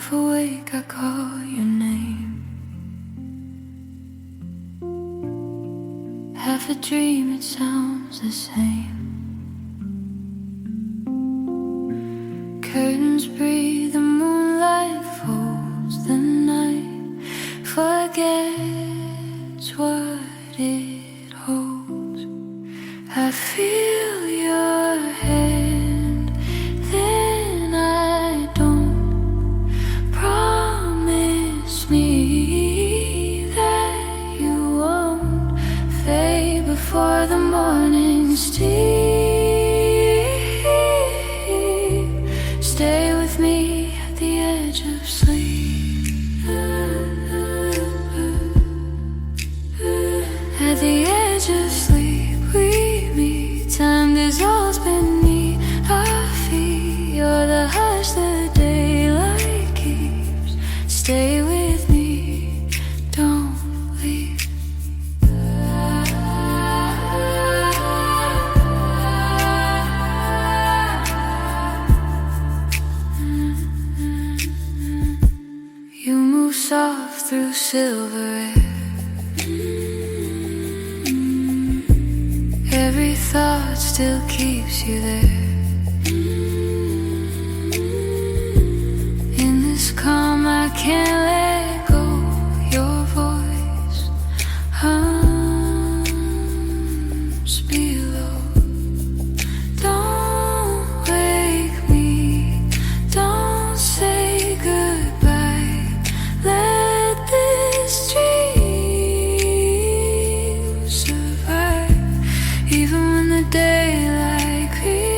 half awake, I call your name. Half a dream, it sounds the same. Curtains breathe, the moonlight folds, the night forgets what it holds. I feel your hand, then I don't. Promise me that you won't fade before the morning steam. Stay with me at the edge of sleep. At the edge of sleep we meet. Time dissolves beneath our feet. You're the hush the daylight keeps. Stay with me, don't leave. You move soft through silver air. Every thought still keeps you there. In this calm I can't let go. Your voice hums below. Don't wake me, don't say goodbye. Let this dream survive. Even when the daylight creeps,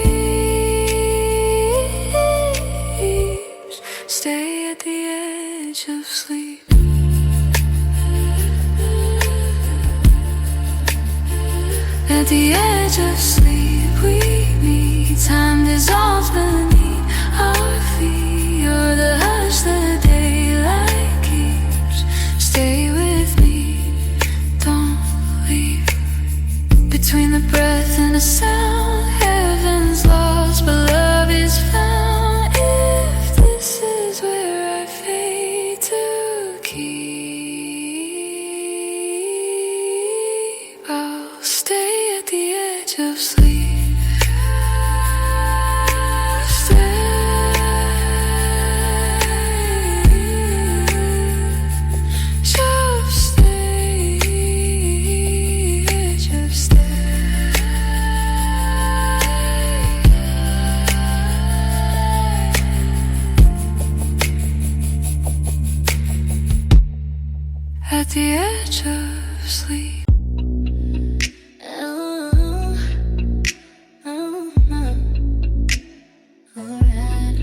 stay at the edge of sleep. At the edge of sleep we meet. Time dissolves beneath our feet. You're the hush the daylight keeps. Stay with me, don't leave. Between the breath and the sound, heaven's lost, but love is found. If this is where I fade to keep, I'll stay at the edge of sleep. At the edge of sleep. Alright.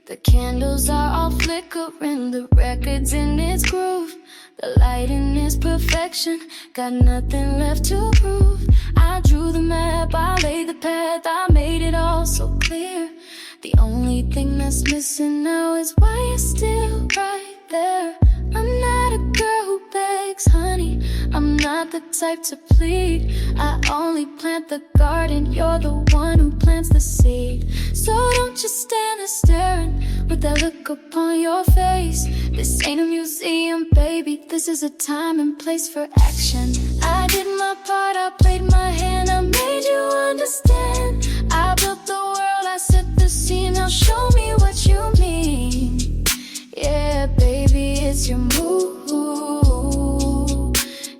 The candles are all flickering, the record's in its groove. The lighting is perfection, got nothing left to prove. I drew the map, I laid the path, I made it all so clear. The only thing that's missing now is why you're still right there. I'm not a girl who begs honey, I'm not the type to plead. I only plant the garden, you're the one who plants the seed. So don't just stand there staring with that look upon your face. This ain't a museum, baby, this is a time and place for action. I did my part, I played my hand, I made you understand. I built the world, I set the scene, now show me what you mean. Yeah, baby, it's your move.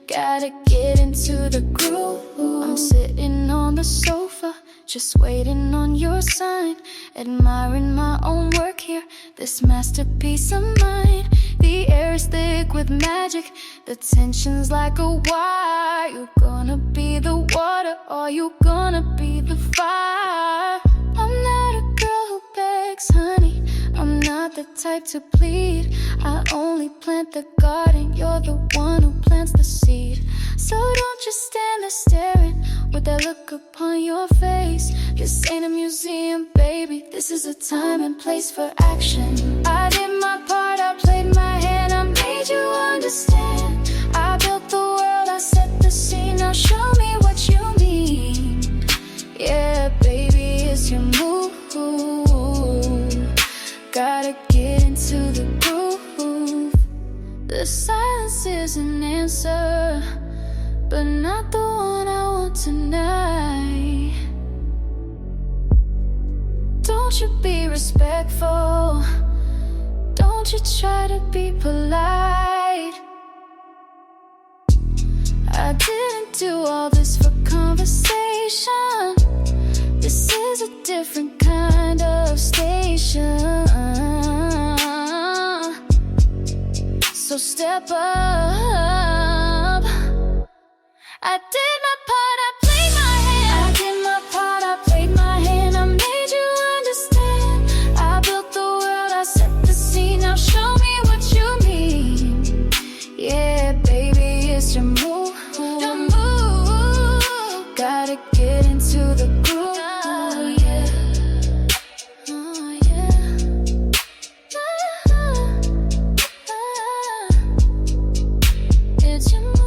Gotta get into the groove. I'm sitting on the sofa, just waiting on your sign. Admiring my own work here, this masterpiece of mine. The air is thick with magic, the tension's like a wire. You gonna be the water or you gonna be the fire? I'm not a girl who begs honey, I'm not the type to plead. I only plant the garden, you're the one who plants the seed. So don't just stand there staring with that look upon your face. This ain't a museum, baby, this is a time and place for action. I did my part, I played my hand, I made you understand. I built the world, I set the answer, but not the one I want tonight. Don't you be respectful, don't you try to be polite. I didn't do all this for conversation. This is a different kind of station. So step up. I did my part, I played my hand. I did my part, I played my hand. I made you understand. I built the world, I set the scene. Now show me what you mean. Yeah, baby, it's your move. Your move. Gotta get into the groove. Oh, yeah. Oh, yeah. It's your move.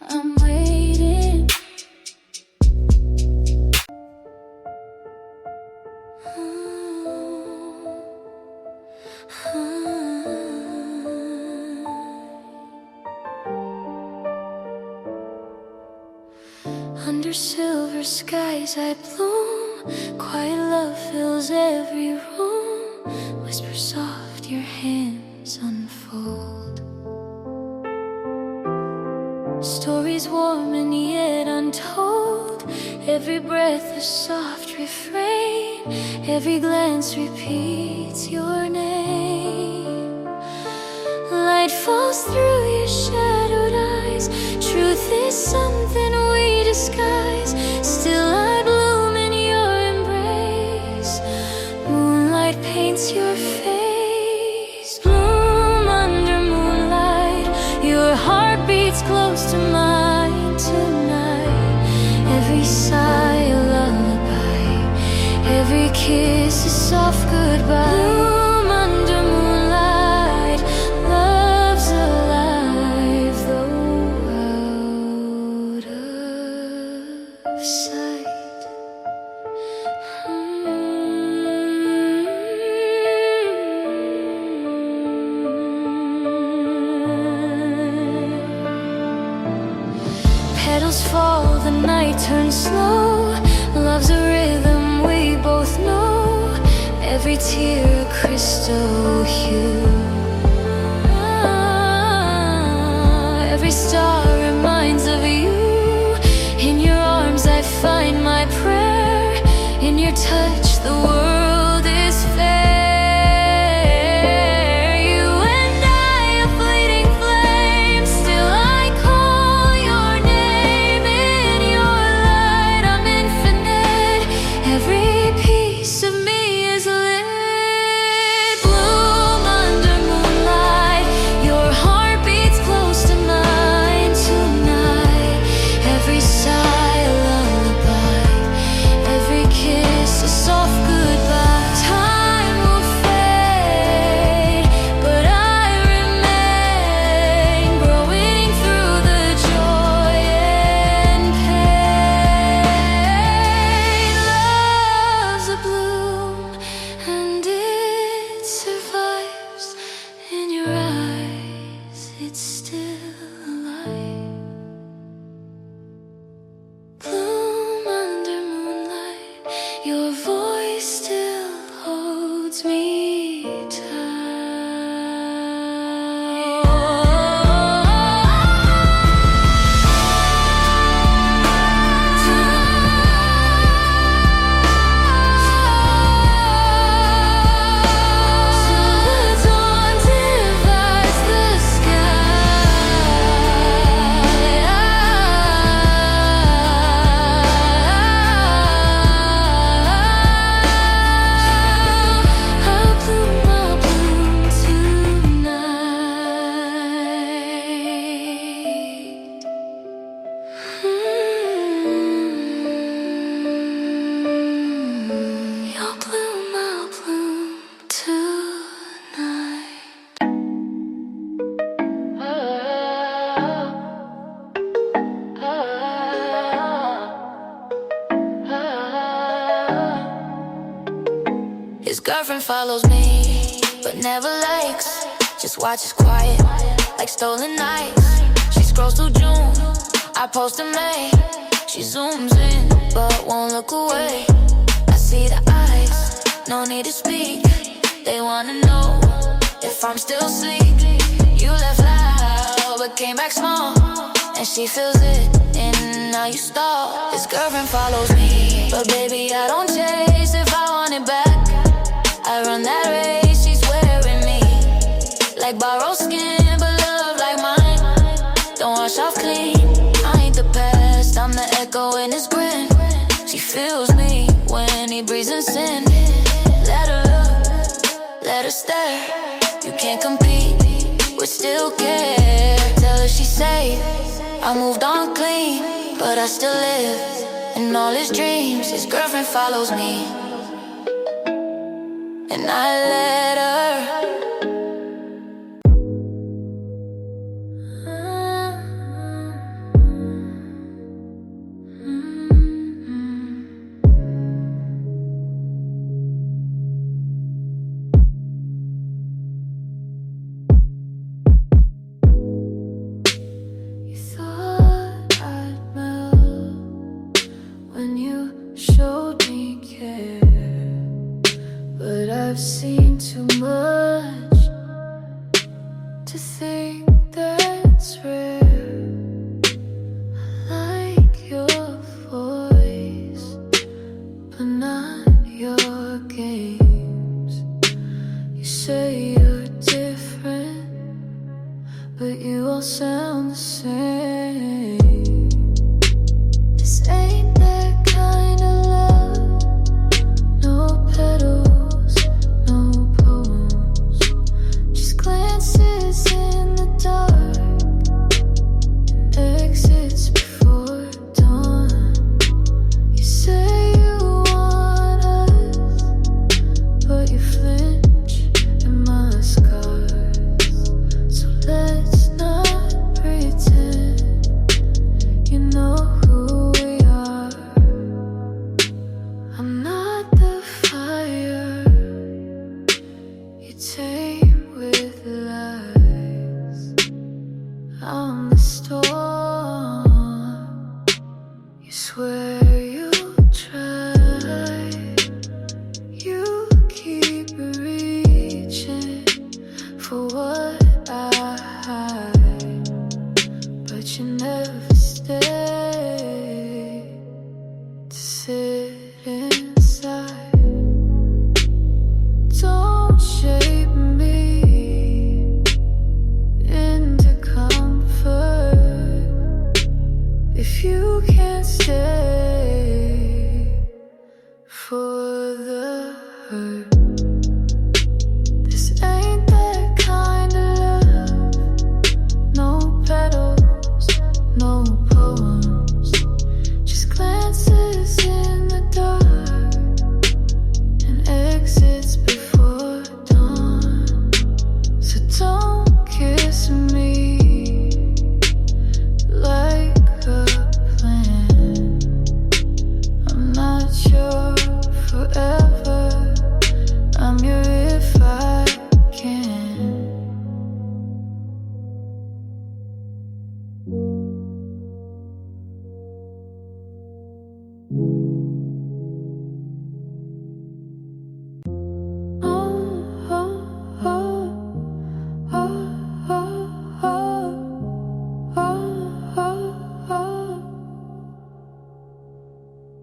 I'm waiting. Under silver skies I bloom. Quiet love fills every room. Whisper soft, your hands unfold. Stories warm and yet untold. Every breath a soft refrain. Every glance repeats your name. Light falls through your shadowed eyes. Truth is something we disguise. Still I bloom in your embrace. Moonlight paints your face. Bloom under moonlight. Your heart beats close to mine tonight. Every sigh a lullaby. Every kiss a soft goodbye. Bloom under moonlight. Love's alive, though out of sight. Petals fall, the night turns slow. Love's a rhythm we both know. Every tear a crystal hue. Every star reminds of you. In your arms I find my prayer. In your touch the world is fair. You and I a fleeting flame. Still I call your name. In your light I'm infinite. Every piece of me is lit. Bloom under moonlight. Your heart beats close to mine tonight. Every sigh a lullaby. Every kiss a soft goodbye. Time will fade, but I remain. Growing through the joy and pain. Love's a bloom, and it survives. In your eyes it's still alive. Bloom under moonlight. Your voice still holds me I'll bloom tonight. His girlfriend follows me, but never likes. just watch it's quiet, like stolen nights. She scrolls through June, I post in May. She zooms in, but won't look away. I see the eyes, no need to speak. They wanna know if I'm still asleep. You left loud, but came back small, and she feels it, and now you stall. This girlfriend follows me, but baby I don't chase. If I want it back, I run that race. She's wearing me like borrowed skin, but love like mine don't wash off clean. I ain't the past, I'm the echo in his grin. She feels me when he breathes in sin. Let her look, let her stare. You can't compete, we still care. Tell her she's safe, I moved on clean, but I still live in all his dreams. His girlfriend follows me, and I let her.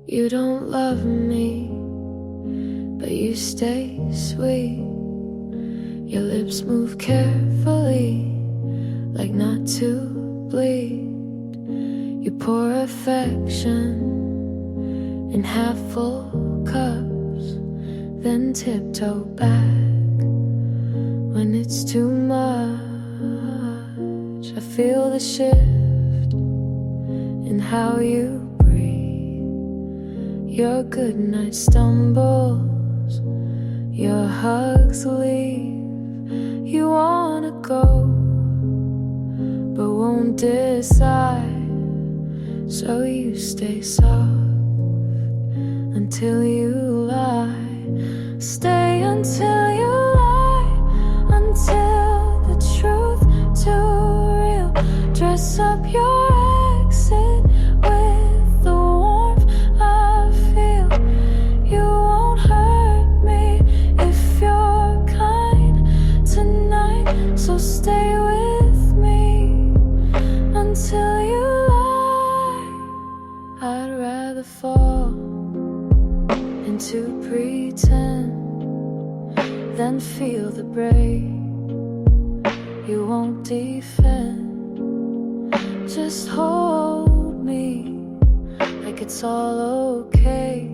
You don't love me, but you stay sweet. Your lips move carefully, like not to bleed. You pour affection in half full cups, then tiptoe back when it's too much. I feel the shift in how you your goodnight stumbles, your hugs leave. You wanna go, but won't decide. So you stay soft until you lie. Stay until you lie, until the dress up your exit with the warmth I feel. You won't hurt me if you're kind tonight, so stay with me until you lie. I'd rather fall into pretend than feel the break. You won't defend, just hold me like it's all okay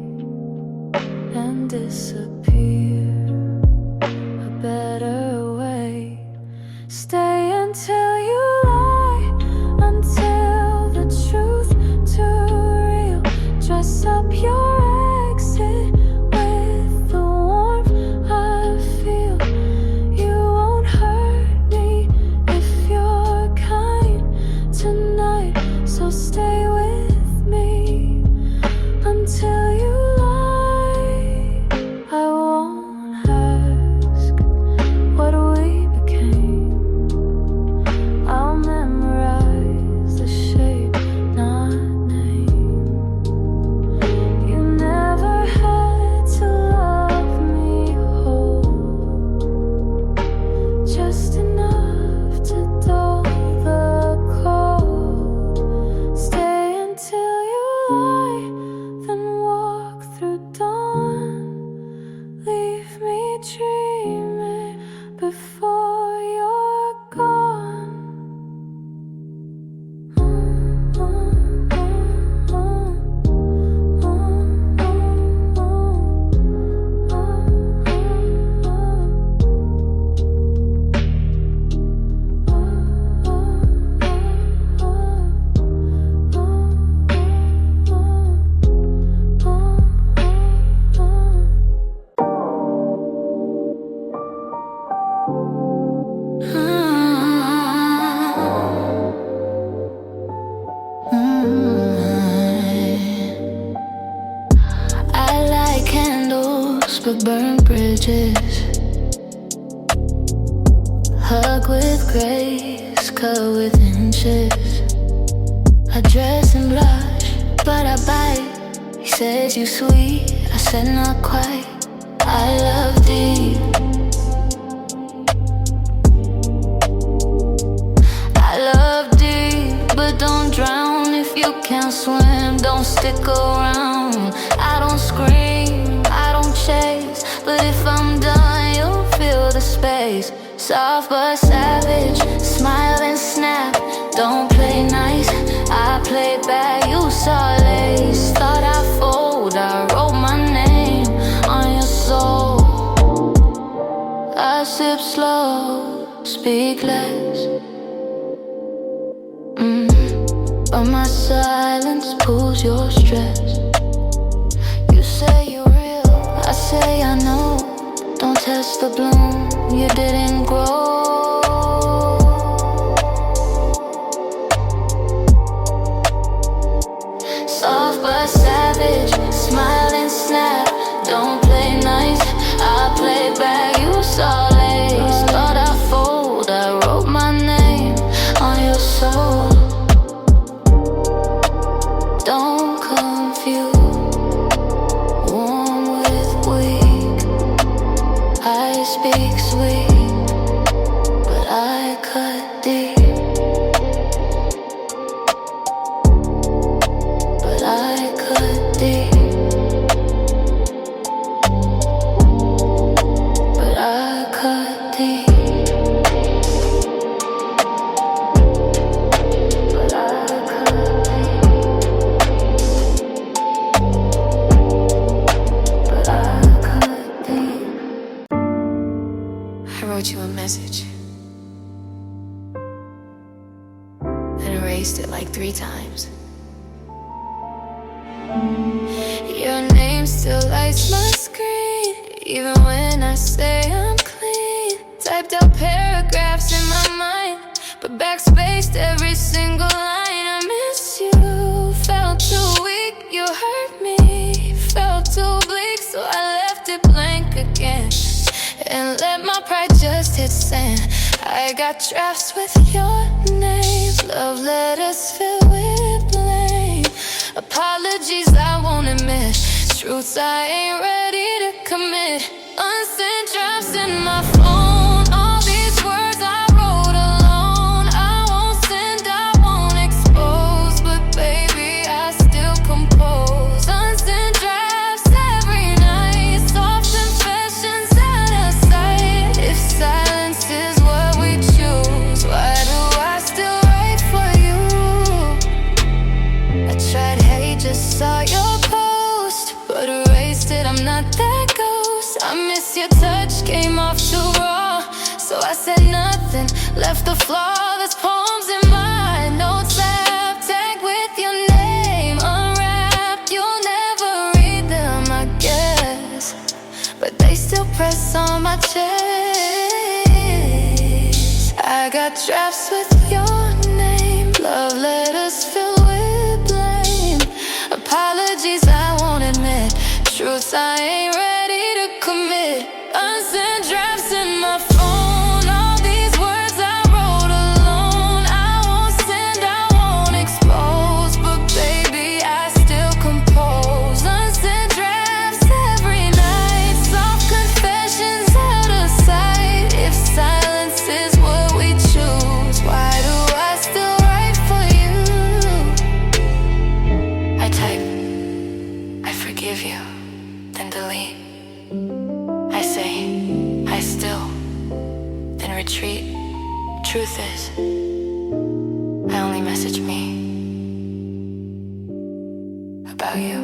and disappear a better way. Stay until you lie, until the truth too real. Dress up your exit with the warmth I feel. You won't hurt me if you're kind tonight, so stay with me until you lie. I won't ask what we became. I'll memorize the shape, not name. You never had to love me whole, just enough to dull the cold. Stay until you lie, then walk through dawn. Leave me dreaming before you're gone. I light candles but burn bridges. Hug with grace, cut with inches. I dress and blush, but I bite. He says you sweet, I said not quite. I love deep, I love deep, but don't drown if you can't swim. Don't stick around. I don't scream, I don't chase, but if I'm done, you'll feel the space. Soft but savage, smile and snap. Don't play nice, I play back. You saw lace, thought I fold. I wrote my name on your soul. I sip slow, speak less. But my silence pulls your stress. You say you're real, I say I know. Don't test the bloom, you didn't grow. Soft but savage, smile and snap. Don't play nice, I play back. You saw lace, thought I fold. I wrote my name on your soul. Don't confuse warm with weak. I speak sweet, but I cut deep. But I cut deep. But I cut deep. But I cut deep. But I cut deep. I wrote you a message and erased it like 3 times. Your name still lights my screen, even when I say I'm clean. Typed out paragraphs in my mind, but backspaced every single line. I miss you, felt too weak, you hurt me. Felt too bleak, so I left it blank again and let my pride just hit sand. I got drafts with your name, love letters filled with blame. Apologies I won't admit, truths I ain't ready to commit. Unsent drafts in my phone, all these words I wrote alone. I won't send, I won't expose, but baby I still compose. Unsent drafts every night, soft confessions out of sight. If silence is what we choose, why do I still write for you? I tried hate, just saw your post, but erased it, I'm not that ghost. I miss your touch, came off too raw, so I said nothing, left the flaw. There's poems in my notes app, tagged with your name, unwrapped. You'll never read them, I guess, but they still press on my chest. I got drafts with your name, love letters filled with blame. Apologies I won't admit, truths I ain't ready to commit. Unsent drafts in my phone, all these words I wrote alone. I won't send, I won't expose, but baby I still compose. Unsent drafts every night, soft confessions out of sight. If silence is what we choose, why do I still write for you? I type, I forgive you, then delete. I say, I still, then retreat. Truth is, I only message me about you.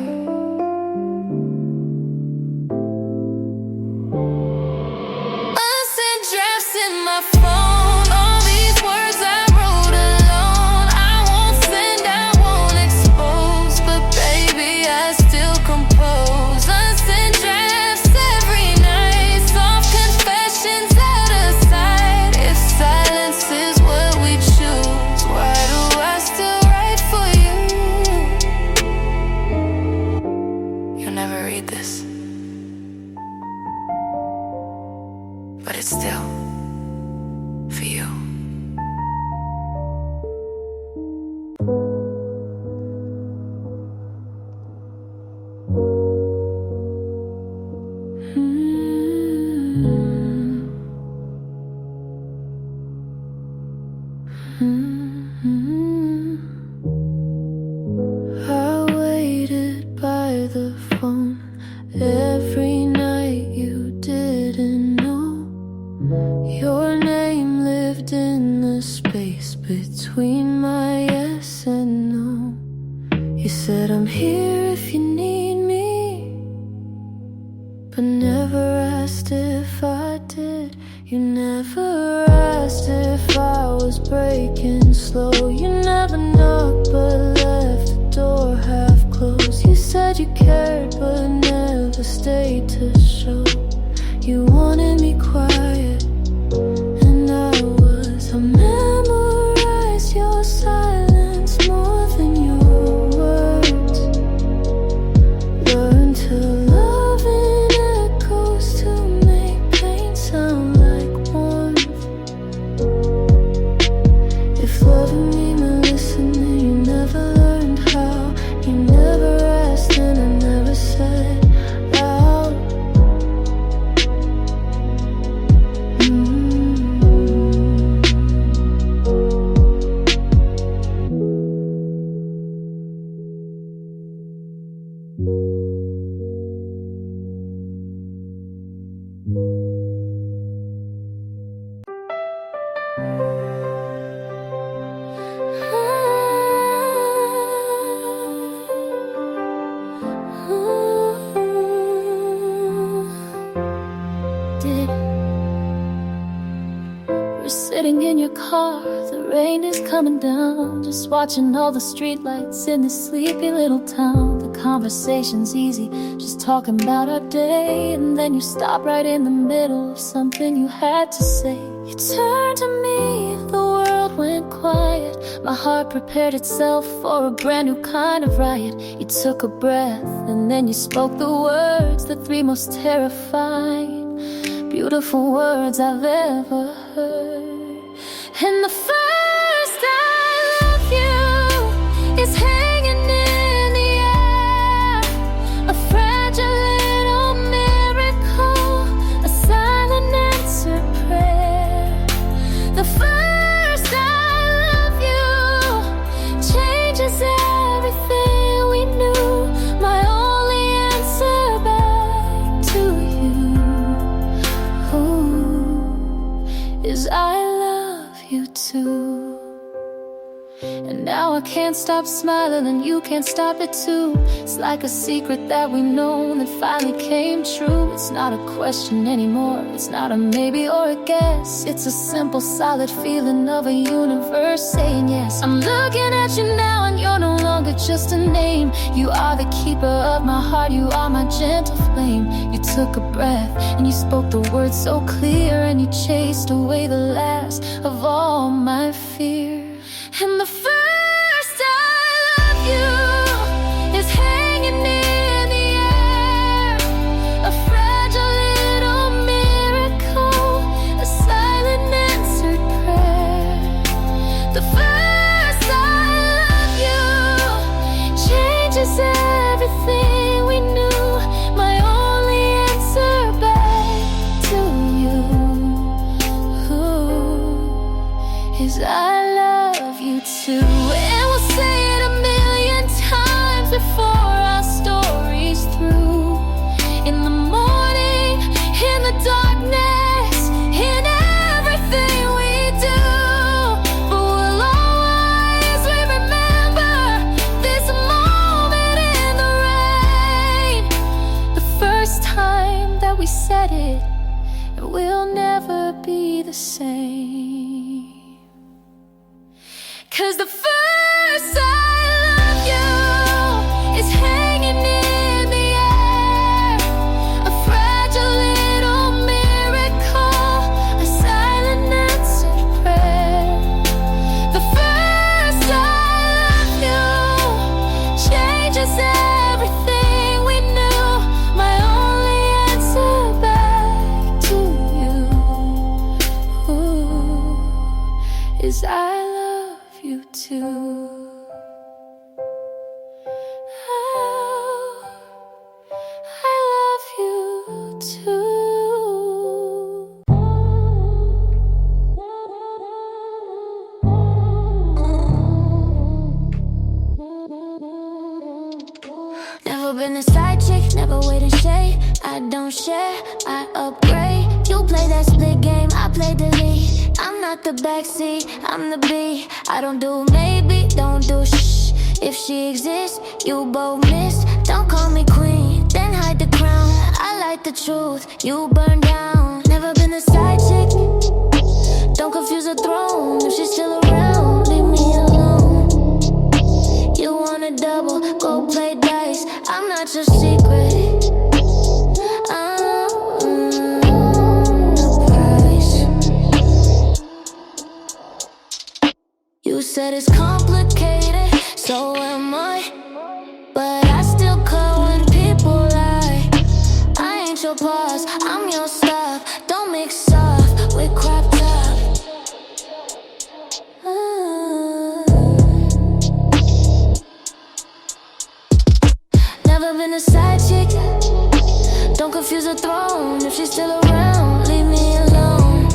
Unsent drafts in my phone, all these words I wrote alone. I won't send, I won't expose, but baby I still compose. Unsent drafts every night, soft confessions out of sight. If silence is what we choose, why do I still write for you? You'll never read this, but it's still for you. I waited by the phone every night. You didn't know your name lived in the space between my yes and no. You said I'm here if you need me, but never asked if I did. You never asked if I was breaking slow. You never knocked but left the door half closed. You said you cared but never stayed to show. You wanted me quiet, and I was. I memorized your silence more than your words. Learned to love in echoes to make pain sound like warmth. If loving me meant listening, you never learned how. You never asked and I never said out. We're sitting in your car, the rain is coming down, just watching all the streetlights in this sleepy little town. The conversation's easy, just talking about our day, and then you stop right in the middle of something you had to say. You turned to me, the world went quiet. My heart prepared itself for a brand new kind of riot. You took a breath, and then you spoke the words, the three most terrifying, beautiful words I've ever heard. And the first I love you is hanging in the air, a fragile little miracle, a silent answered prayer. The first I love you changes everything we knew, my only answer back to you. Ooh, is I love you too. And now I can't stop smiling and you can't stop it too. It's like a secret that we know that finally came true. It's not a question anymore, it's not a maybe or a guess. It's a simple solid feeling of a universe saying yes. I'm looking at you now and you're no longer just a name. You are the keeper of my heart, you are my gentle flame. You took a breath and you spoke the words so clear, and you chased away the last of all my fear. And the first I love you is hanging in the air, a fragile little miracle, a silent answered prayer. The first I love you changes everything we knew, my only answer back to you. Ooh, is I love you too. And we'll say it a million times before our story's through. In the morning, in the darkness, in everything we do. But we'll always remember this moment in the rain, the first time that we said it, and we'll never be the same. 'Cause the first I love you is hanging in the air, a fragile little miracle, a silent answered prayer. The first I love you changes everything we knew, my only answer back to you. Ooh, is I love you too. Oh, I love you too. Never been a side chick, never waiting shade. I don't share, I upgrade. You play that split game, I play the lead. I'm not the backseat, I'm the B. I don't do maybe, don't do shh. If she exists, you both miss. Don't call me queen, then hide the crown. I like the truth, you burn down. Never been a side chick, don't confuse the throne. If she's still around, leave me alone. You want a double, go play dice. I'm not your secret. You said it's complicated, so am I. But I still call when people lie. I ain't your boss, I'm your stuff. Don't mix soft with crop top. Never been a side chick, don't confuse the throne. If she's still around, leave me alone.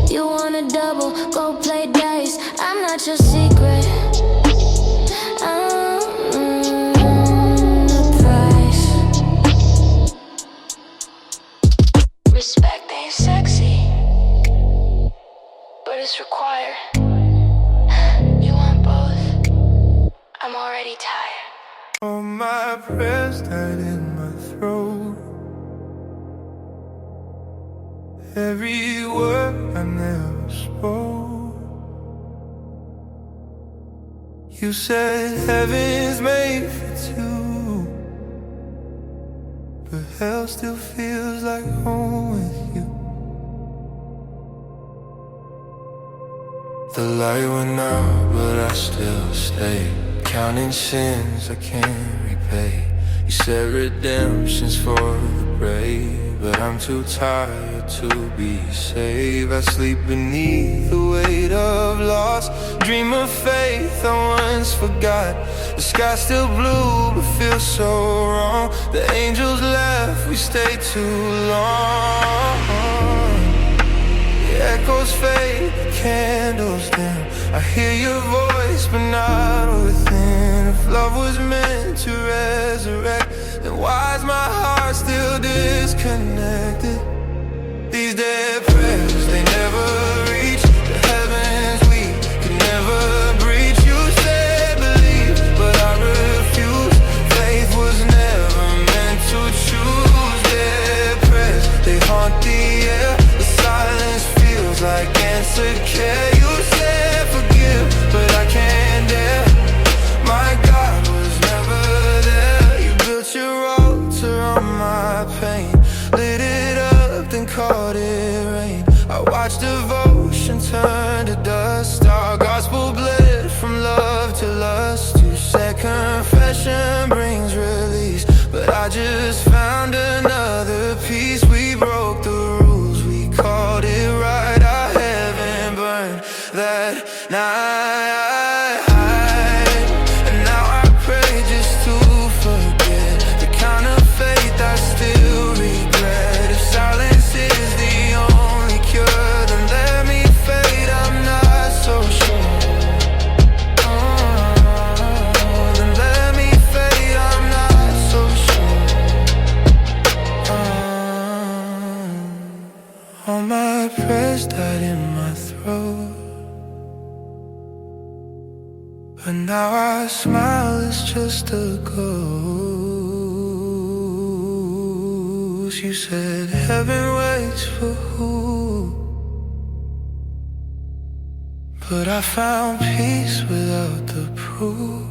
You want a double, go play dice. I'm not your secret. The price. Respect ain't sexy, but it's required. You want both? I'm already tired. All my prayers died in my throat. Every word I never spoke. You said heaven's made for two, but hell still feels like home with you. The light went out, but I still stay, counting sins I can't repay. You said redemption's for the brave. but I'm too tired to be saved. I sleep beneath the weight of loss, dream of faith I once forgot. The sky's still blue but feels so wrong. The angels left, we stayed too long. The echoes fade, the candles dim. I hear your voice but not within. If love was meant to resurrect, then why is my heart still disconnected? These dead prayers, they never reach the heavens we could never breach. You said believe, but I refuse. Faith was never meant to choose. Dead prayers, they haunt the air. The silence feels like answer care. You said forgive, but I can't dare. My God was never there. You built your altar on my pain, lit it up, then called it rain. I watched devotion turn to dust. Our gospel bled from love to lust. You said confession brings release, but I just found another piece. We broke the rules, we called it right. Our heaven burned that night. And now I pray just to forget the kind of faith I still regret. If silence is the only cure, then let me fade, I'm not so sure. Then let me fade, I'm not so sure. All my prayers died in my throat, but now our smile is just a ghost. You said heaven waits for who? But I found peace without the proof.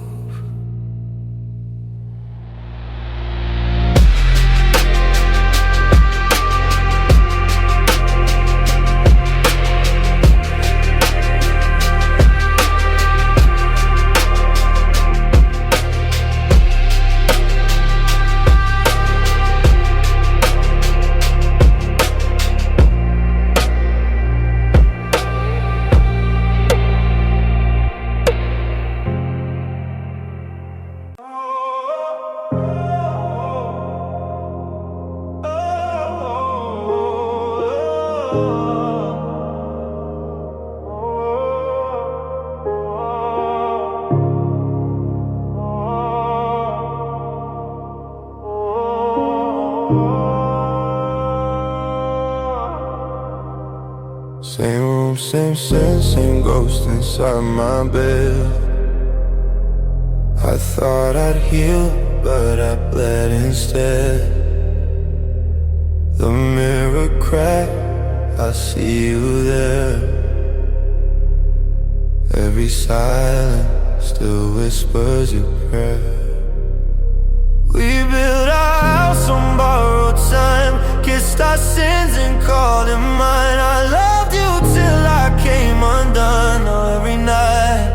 Same room, same scent, same ghost inside my bed. I thought I'd heal, but I bled instead. The mirror cracked, I see you there. Every silence still whispers your prayer. We built our house on borrowed time, kissed our sins and called it mine. I loved you till I came undone. Oh, every night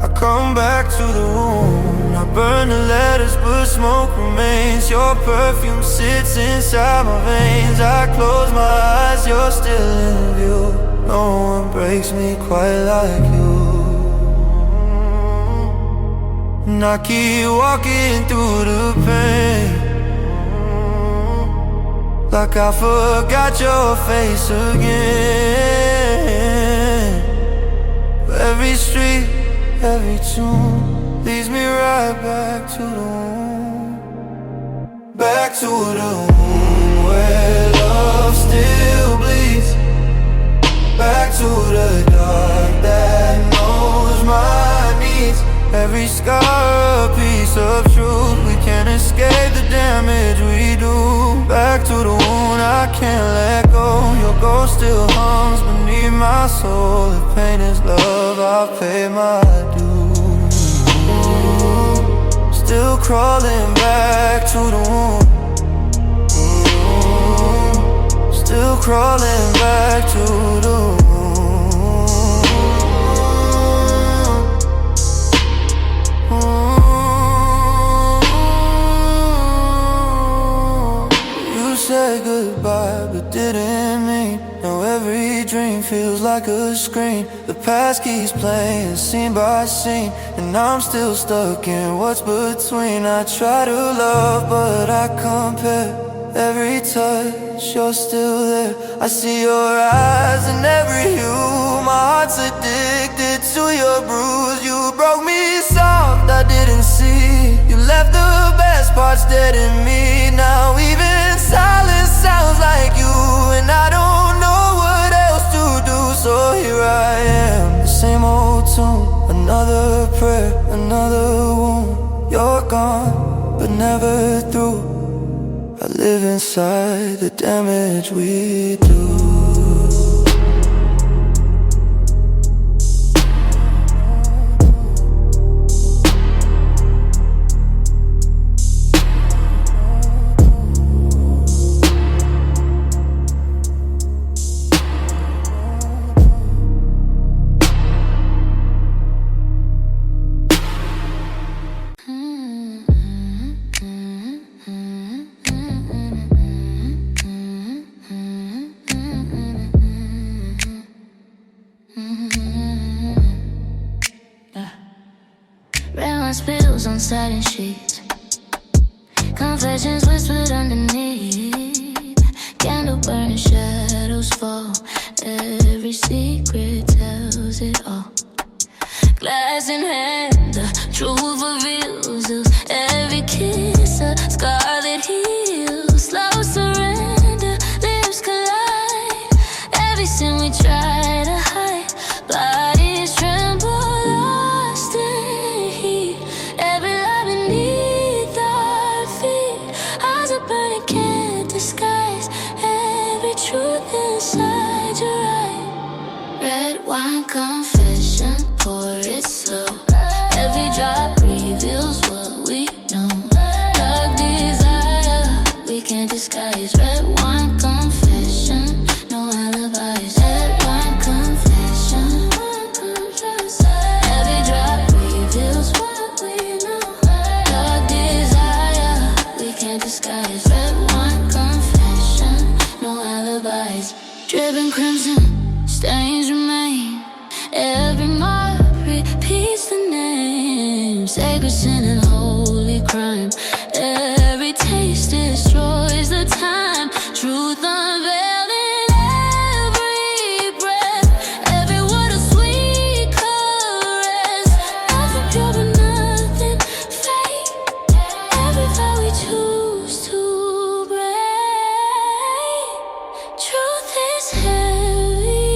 I come back to the room, I burn the letters but smoke remains. Your perfume sits inside my veins. I close my eyes, you're still in view. No one breaks me quite like you. And I keep walking through the pain, like I forgot your face again. Every street, every tune leads me right back to the womb. Back to the womb where love still bleeds. Back to the dark that knows my needs. Every scar a piece of truth. We can't escape the damage we do. Back to the wound I can't let go. Your ghost still hums beneath my soul. If pain is love, I've paid my dues. Still crawling back to the womb. Still crawling back to the womb. You said said goodbye but didn't mean. Now every dream feels like a screen. The past keeps playing scene by scene, and I'm still stuck in what's between. I try to love but I compare. Every touch, you're still there. I see your eyes in every hue. My heart's addicted to your bruise. You broke me soft, I didn't see. You left the best parts dead in me. Now even silence sounds like you, and I don't know what else to do. So here I am, the same old tune. Another prayer, another wound. You're gone, but never through. I live inside the damage we do. Spills on satin sheets, confessions whispered underneath. Candle burning, shadows fall. Every secret tells it all. Glass in hand, the truth reveals. Every kiss, a scar that heals. Slow surrender, lips collide. Every sin we try to hide, bodies tremble, lost in heat. Every lie beneath our feet, eyes are burning, can't disguise. Every truth inside your eye. Red wine confession, pour it slow. Every drop reveals what we know. Dark desire, we can't disguise. Red wine confession, no alibis. Red wine confession. Every drop reveals what we know. Dark desire, we can't disguise. Red wine confession, no alibis. Dripping crimson, stains remain. Every mark repeats the name. Sacred sin and holy crime. Every taste destroys the time. Truth unveiled in every breath. Every word a sweet caress. Nothing pure but nothing fake. Every vow we choose to break. Truth is heavy,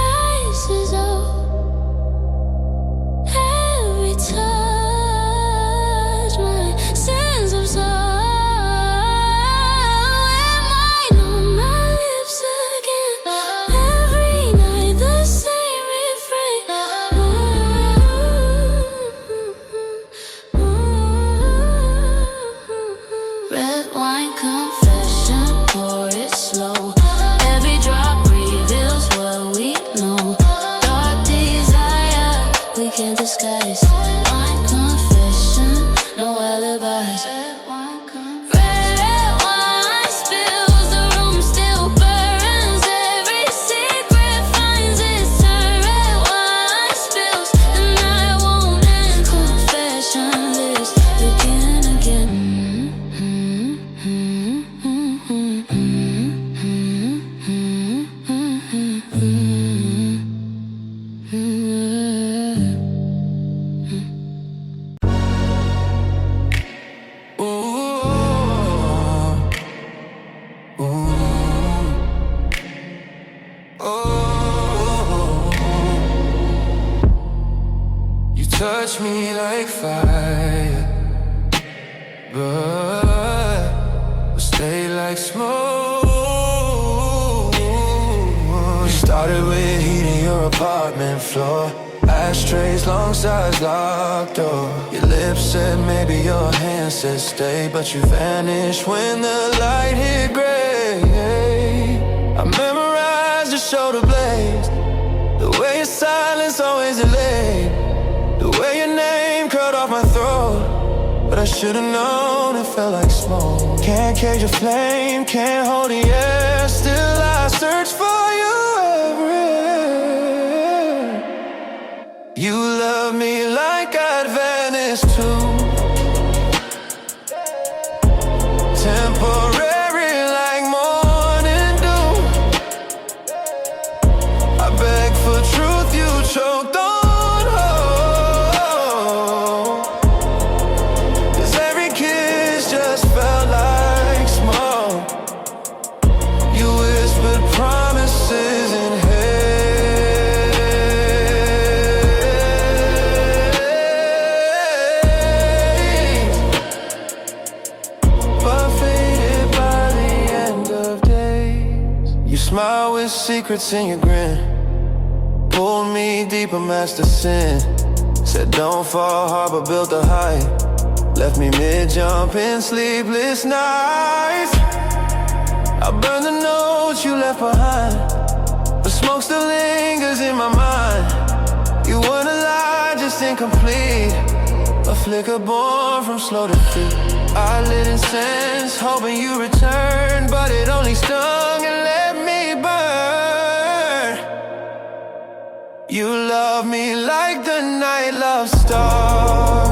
lies is old. Every touch, my sins absolve. Am I on my lips again? Every night the same refrain. Red wine confession, pour it slow. Every drop reveals what we know. Dark desire, we can't disguise. Red wine confession, no alibis. Red wine spills, the room still burns. Every secret finds its turn. Red wine spills, the night won't end. Confession lives, begin again. You touch me like fire, but stay like smoke. You started with heating your apartment floor. Ashtrays, long sides, locked door. Your lips said maybe, your hands said stay, but you vanished when the light hit gray. I memorized your shoulder blades, the way your silence always delayed, the way your name curled off my throat. but I should've known it felt like smoke. Can't cage a flame, can't hold the air. Still I search for you everywhere. You love me like I'd vanish too. Temporary like morning dew. I beg for truth, you choked on. Smile with secrets in your grin. Pulled me deeper, master sin. Said don't fall hard but built a height. Left me mid-jump in sleepless nights. I burned the notes you left behind. The smoke still lingers in my mind. You weren't a lie, just incomplete. A flicker born from slow defeat. I lit incense, hoping you returned, but it only stung and let me burn. You love me like the night loves stars.